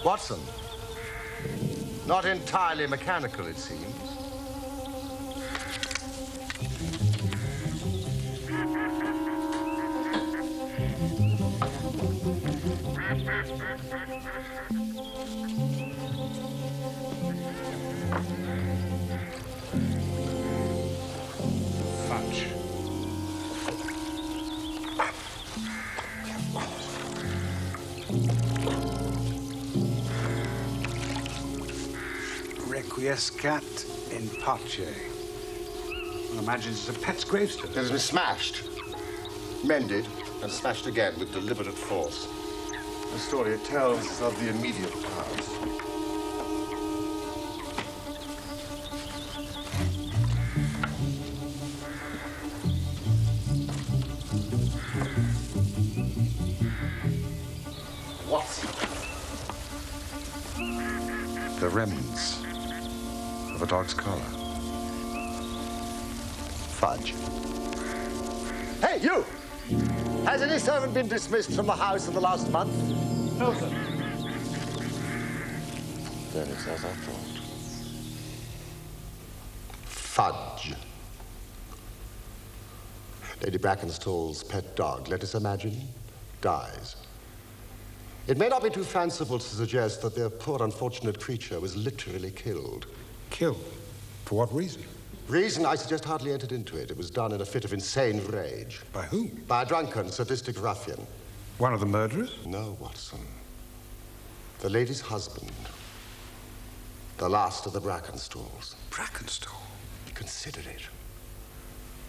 Watson, not entirely mechanical, it seems. Fudge. Requiescat in pace. One imagines it's a pet's gravestone. It has been smashed, mended, and smashed again with deliberate force. The story it tells is of the immediate past. Watson. The remnants of a dog's collar. Fudge. Hey, you! Has any servant been dismissed from the house in the last month? No, sir. Then it's as I thought. Fudge. Lady Brackenstall's pet dog, let us imagine, dies. It may not be too fanciful to suggest that their poor unfortunate creature was literally killed. Killed? For what reason? Reason, I suggest, hardly entered into it. It was done in a fit of insane rage. By whom? By a drunken, sadistic ruffian. One of the murderers? No, Watson. The lady's husband. The last of the Brackenstalls. Brackenstall? Consider it.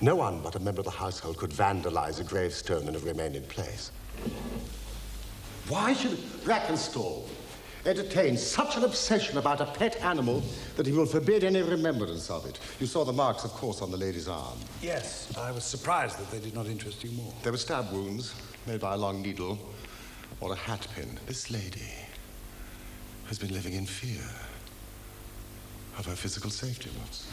No one but a member of the household could vandalize a gravestone and have remained in place. Why should Brackenstall entertain such an obsession about a pet animal that he will forbid any remembrance of it? You saw the marks, of course, on the lady's arm. Yes, I was surprised that they did not interest you more. There were stab wounds made by a long needle or a hat pin. This lady has been living in fear of her physical safety, Watson.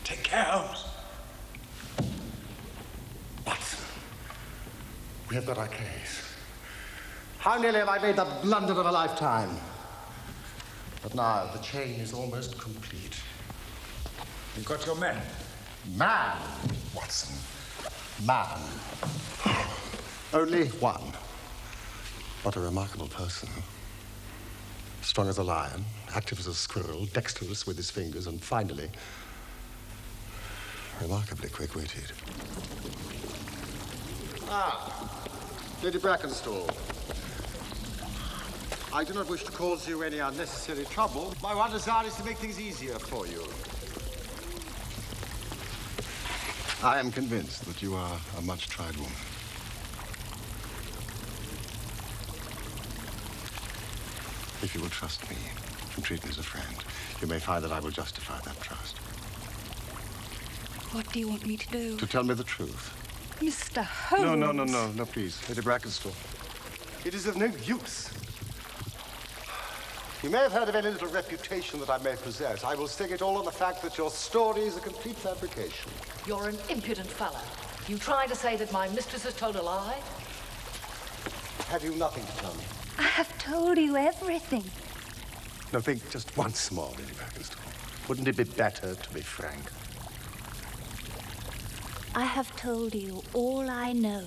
Take care, Holmes. Watson, we have got our case. How nearly have I made the blunder of a lifetime? But now the chain is almost complete. You've got your men. Man, Watson. Man. Only one. What a remarkable person. Strong as a lion, active as a squirrel, dexterous with his fingers, and finally, remarkably quick-witted. Ah, Lady Brackenstall. I do not wish to cause you any unnecessary trouble. My one desire is to make things easier for you. I am convinced that you are a much-tried woman. If you will trust me and treat me as a friend, you may find that I will justify that trust. What do you want me to do? To tell me the truth. Mr. Holmes. No, please. Lady Brackenstall. It is of no use. You may have heard of any little reputation that I may possess. I will stake it all on the fact that your story is a complete fabrication. You're an impudent fellow. You trying to say that my mistress has told a lie? Have you nothing to tell me? I have told you everything. No, think just once more, Lady Brackenstall. Wouldn't it be better to be frank? I have told you all I know.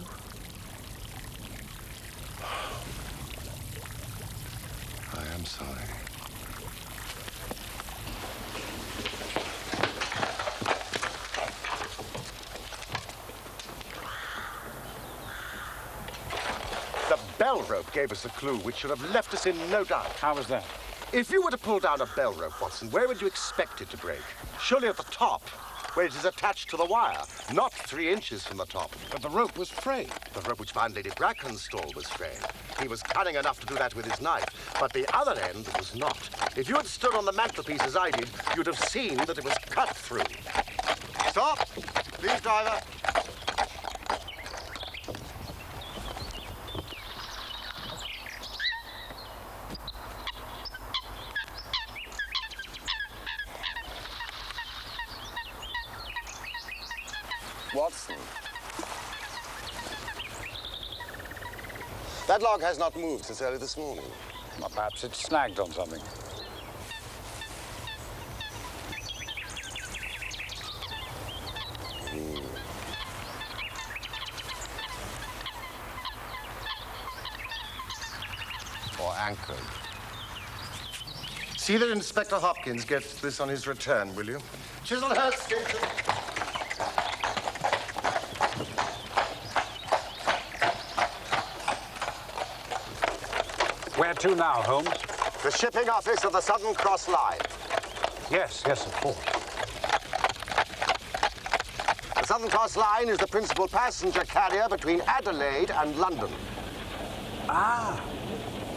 I am sorry. The bell rope gave us a clue which should have left us in no doubt. How was that? If you were to pull down a bell rope, Watson, where would you expect it to break? Surely at the top, where it is attached to the wire, not 3 inches from the top. But the rope was frayed. The rope which found Lady Brackenstall was frayed. He was cunning enough to do that with his knife, but the other end was not. If you had stood on the mantelpiece as I did, you'd have seen that it was cut through. Stop! Please, driver. Watson. That log has not moved since early this morning. Or perhaps it's snagged on something. Or anchored. See that Inspector Hopkins gets this on his return, will you? Chiselhurst Station. Where to now, Holmes? The shipping office of the Southern Cross Line. Yes, of course. The Southern Cross Line is the principal passenger carrier between Adelaide and London. Ah,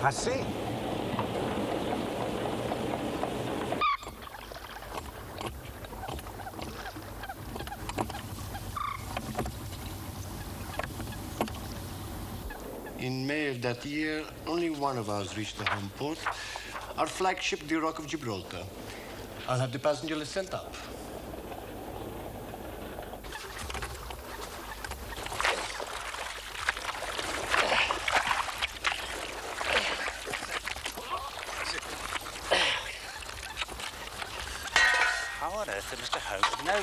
I see. In May of that year, only one of ours reached the home port. Our flagship, the Rock of Gibraltar. I'll have the passenger list sent up. How on earth did Mr. Holmes know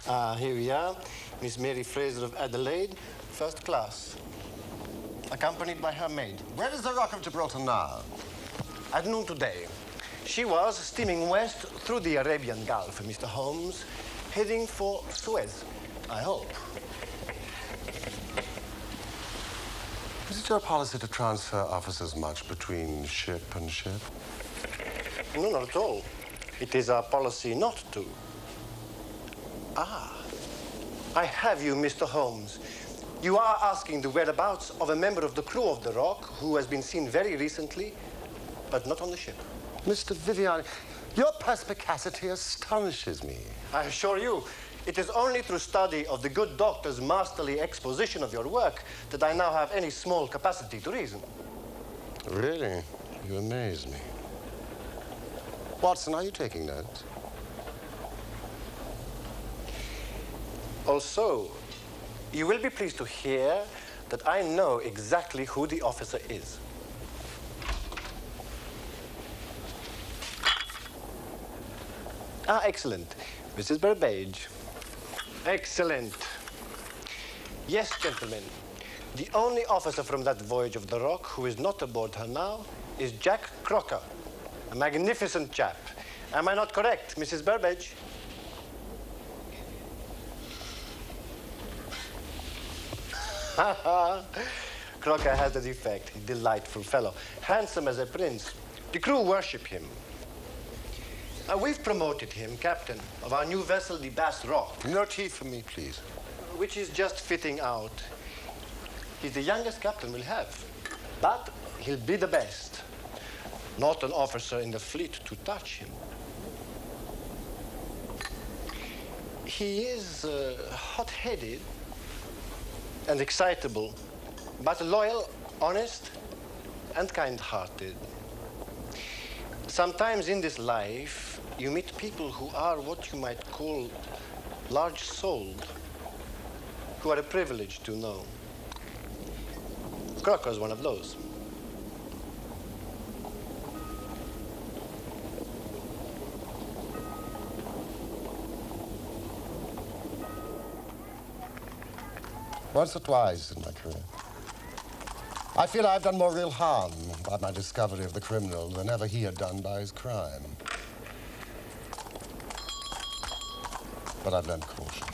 that? Here we are. Miss Mary Fraser of Adelaide, first class. Accompanied by her maid. Where is the Rock of Gibraltar now? At noon today. She was steaming west through the Arabian Gulf, Mr. Holmes, heading for Suez, I hope. Is it your policy to transfer officers much between ship and ship? No, not at all. It is our policy not to. Ah, I have you, Mr. Holmes. You are asking the whereabouts of a member of the crew of the Rock who has been seen very recently, but not on the ship. Mr. Viviani, your perspicacity astonishes me. I assure you, it is only through study of the good doctor's masterly exposition of your work that I now have any small capacity to reason. Really? You amaze me. Watson, are you taking notes? Also, you will be pleased to hear that I know exactly who the officer is. Ah, excellent. Mrs. Burbage. Excellent. Yes, gentlemen. The only officer from that voyage of the Rock who is not aboard her now is Jack Crocker, a magnificent chap. Am I not correct, Mrs. Burbage? Crocker has the defect. He's a delightful fellow. Handsome as a prince. The crew worship him. We've promoted him captain of our new vessel, the Bass Rock. No tea for me, please. Which is just fitting out. He's the youngest captain we'll have. But he'll be the best. Not an officer in the fleet to touch him. He is hot-headed and excitable, but loyal, honest, and kind-hearted. Sometimes in this life, you meet people who are what you might call large-souled, who are a privilege to know. Crocker's one of those. Once or twice in my career. I feel I've done more real harm by my discovery of the criminal than ever he had done by his crime. But I've learned caution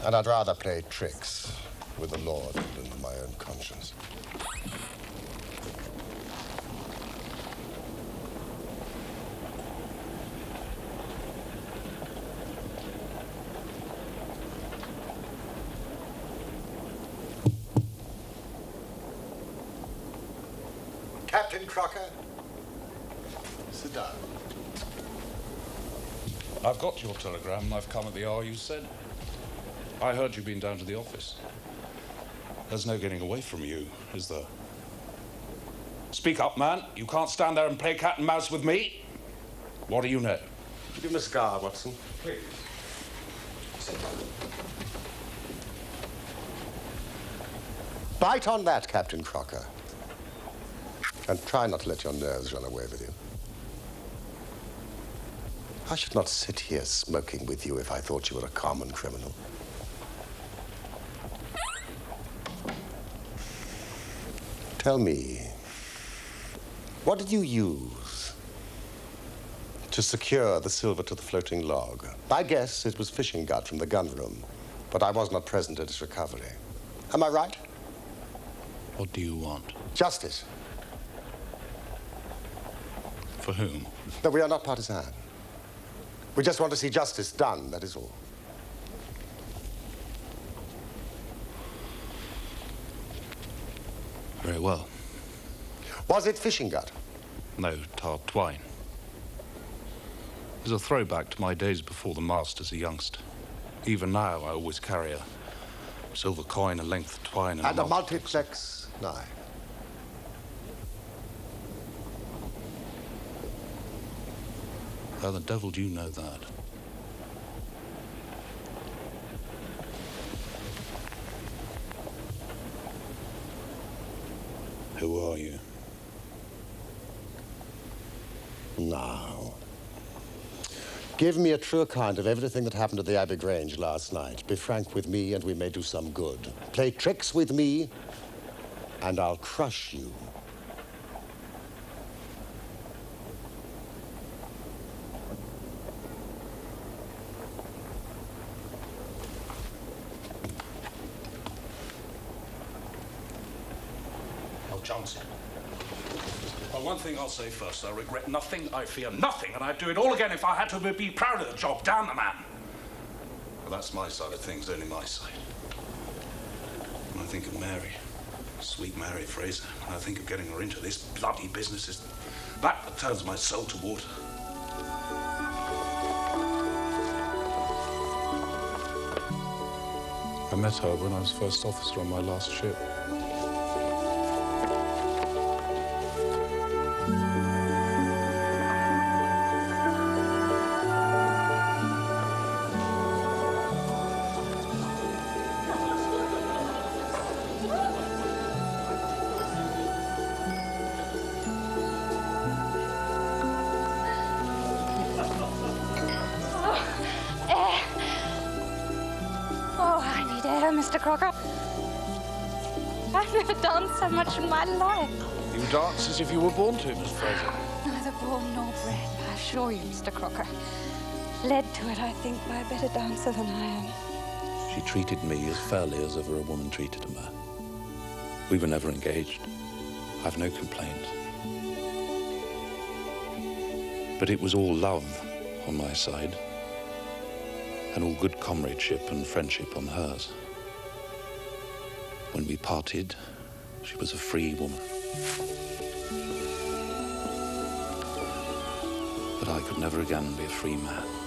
now. And I'd rather play tricks with the Lord than with my own conscience. Captain Crocker, sit down. I've got your telegram. I've come at the hour you said. I heard you'd been down to the office. There's no getting away from you, is there? Speak up, man. You can't stand there and play cat and mouse with me. What do you know? Give him a cigar, Watson. Please. Bite on that, Captain Crocker. And try not to let your nerves run away with you. I should not sit here smoking with you if I thought you were a common criminal. Tell me, what did you use to secure the silver to the floating log? I guess it was fishing gut from the gun room, but I was not present at its recovery. Am I right? What do you want? Justice. For whom? No, we are not partisan. We just want to see justice done, that is all. Very well. Was it fishing gut? No, tarred twine. It's a throwback to my days before the mast as a youngster. Even now, I always carry a silver coin, a length of twine, and a multiplex knife. How the devil do you know that? Who are you? Now, give me a true account of everything that happened at the Abbey Grange last night. Be frank with me, and we may do some good. Play tricks with me, and I'll crush you. Johnson. Well, one thing I'll say first. I regret nothing, I fear nothing, and I'd do it all again if I had to be proud of the job. Damn the man. But that's my side of things, only my side. When I think of Mary, sweet Mary Fraser, when I think of getting her into this bloody business, it's that turns my soul to water. I met her when I was first officer on my last ship. Mr. Crocker. I've never danced so much in my life. You dance as if you were born to, Miss Fraser. Neither born nor bred, I assure you, Mr. Crocker. Led to it, I think, by a better dancer than I am. She treated me as fairly as ever a woman treated a man. We were never engaged. I've no complaints. But it was all love on my side, and all good comradeship and friendship on hers. When we parted, she was a free woman. But I could never again be a free man.